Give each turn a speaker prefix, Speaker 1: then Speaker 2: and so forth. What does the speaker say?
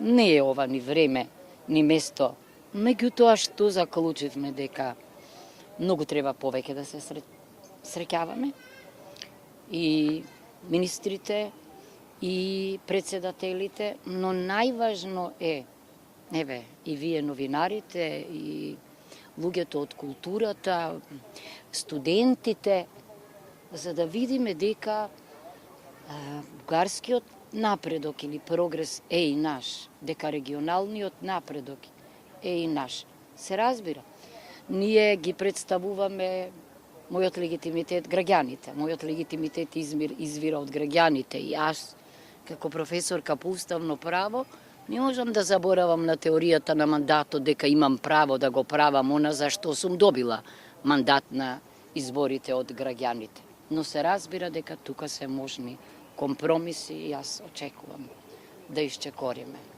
Speaker 1: Не е ова ни време, ни место. Меѓутоа што заклучивме дека многу треба повеќе да се среќаваме и министрите и председателите, но најважно е, и вие новинарите, и луѓето од културата, студентите, за да видиме дека бугарскиот напредок или прогрес е и наш, дека регионалниот напредок е и наш. Се разбира. Ние ги представуваме мојот легитимитет граѓаните. Мојот легитимитет извира од граѓаните и аз, како професорка по уставно право, не можам да заборавам на теоријата на мандатот дека имам право да го правам она за што сум добила мандат на изборите од граѓаните. Но се разбира дека тука се можни компромиси и јас очекувам да исчекориме.